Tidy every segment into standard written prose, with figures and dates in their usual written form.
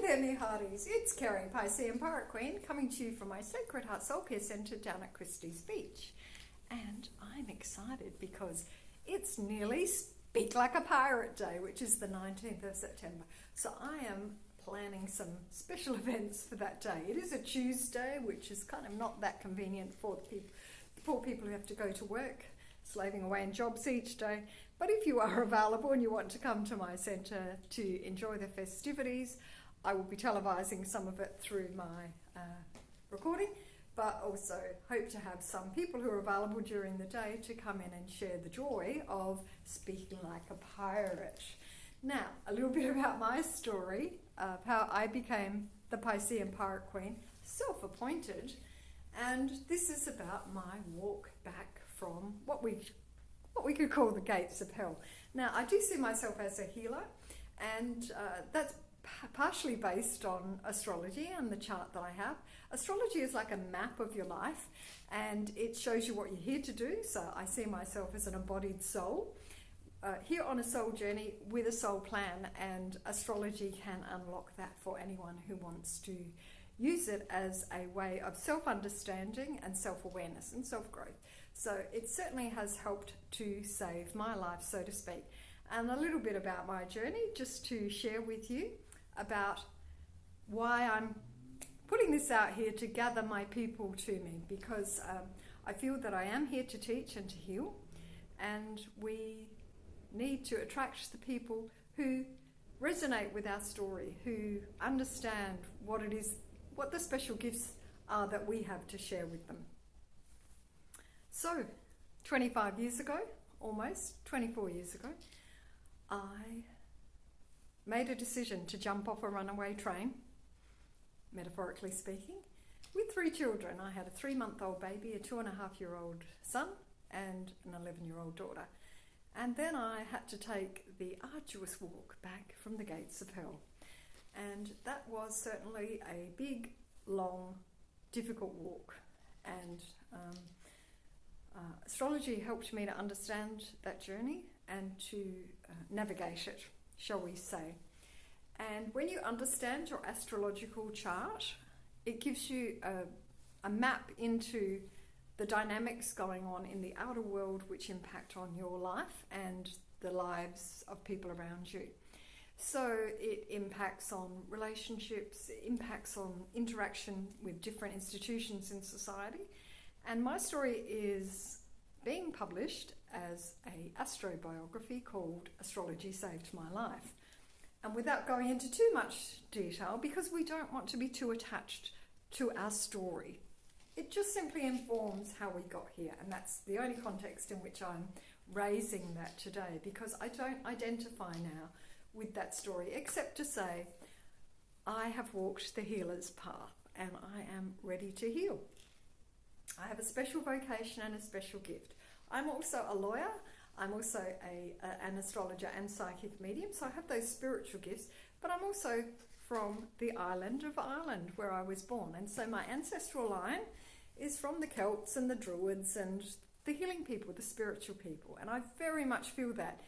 there, me hearties. It's Kerry, Piscean Pirate Queen, coming to you from my Sacred Heart Soul Care Centre down at Christie's Beach. And I'm excited because it's nearly Speak Like a Pirate Day, which is the 19th of September. So I am planning some special events for that day. It is a Tuesday, which is kind of not that convenient for the poor people who have to go to work, slaving away in jobs each day. But if you are available and you want to come to my centre to enjoy the festivities, I will be televising some of it through my recording, but also hope to have some people who are available during the day to come in and share the joy of speaking like a pirate. Now, a little bit about my story of how I became the Piscean Pirate Queen, self-appointed, and this is about my walk back from what we could call the gates of hell. Now, I do see myself as a healer, and that's partially based on astrology and the chart that I have. Astrology is like a map of your life, and it shows you what you're here to do. So I see myself as an embodied soul, here on a soul journey with a soul plan, and astrology can unlock that for anyone who wants to use it as a way of self-understanding and self-awareness and self-growth. So it certainly has helped to save my life, so to speak. And a little bit about my journey, just to share with you about why I'm putting this out here to gather my people to me, because I feel that I am here to teach and to heal, and we need to attract the people who resonate with our story, who understand what it is, what the special gifts are that we have to share with them. So, 25 years ago, almost 24 years ago, I made a decision to jump off a runaway train, metaphorically speaking, with 3 children. I had a 3-month-old baby, a 2.5-year-old son, and an 11-year-old daughter. And then I had to take the arduous walk back from the gates of hell. And that was certainly a big, long, difficult walk. And astrology helped me to understand that journey and to navigate it, shall we say. And when you understand your astrological chart, it gives you a map into the dynamics going on in the outer world which impact on your life and the lives of people around you. So it impacts on relationships, it impacts on interaction with different institutions in society. And my story is being published as an astrobiography called Astrology Saved My Life. And without going into too much detail, because we don't want to be too attached to our story, it just simply informs how we got here. And that's the only context in which I'm raising that today, because I don't identify now with that story, except to say I have walked the healer's path and I am ready to heal. I have a special vocation and a special gift. I'm also a lawyer. I'm also an astrologer and psychic medium, so I have those spiritual gifts, but I'm also from the island of Ireland, where I was born. And so my ancestral line is from the Celts and the Druids and the healing people, the spiritual people. And I very much feel that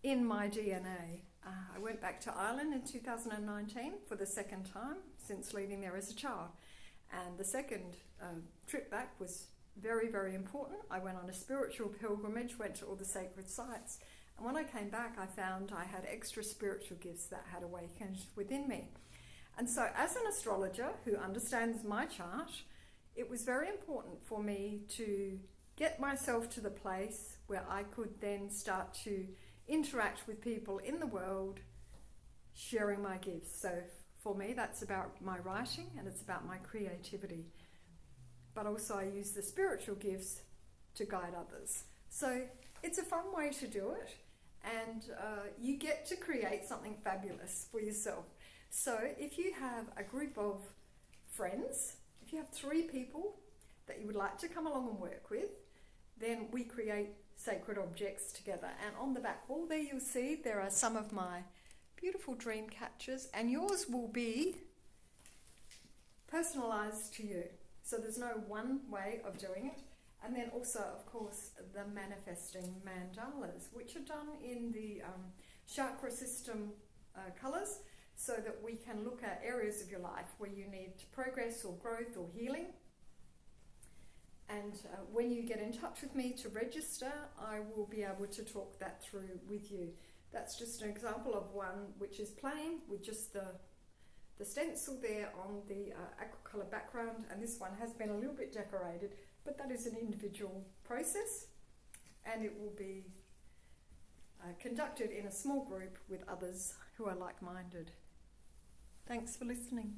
in my DNA. I went back to Ireland in 2019 for the second time since leaving there as a child. And the second trip back was very, very important. I went on a spiritual pilgrimage, went to all the sacred sites. And when I came back, I found I had extra spiritual gifts that had awakened within me. And so as an astrologer who understands my chart, it was very important for me to get myself to the place where I could then start to interact with people in the world, sharing my gifts. So for me, that's about my writing and it's about my creativity. But also I use the spiritual gifts to guide others. So it's a fun way to do it, and you get to create something fabulous for yourself. So if you have a group of friends, if you have 3 people that you would like to come along and work with, then we create sacred objects together. And on the back wall there you'll see there are some of my beautiful dream catchers, and yours will be personalized to you. So there's no one way of doing it. And then also, of course, the manifesting mandalas, which are done in the chakra system colors. so that we can look at areas of your life where you need progress or growth or healing. And when you get in touch with me to register, I will be able to talk that through with you. That's just an example of one which is plain with just the stencil there on the aqua colour background, and this one has been a little bit decorated, but that is an individual process, and it will be conducted in a small group with others who are like-minded. Thanks for listening.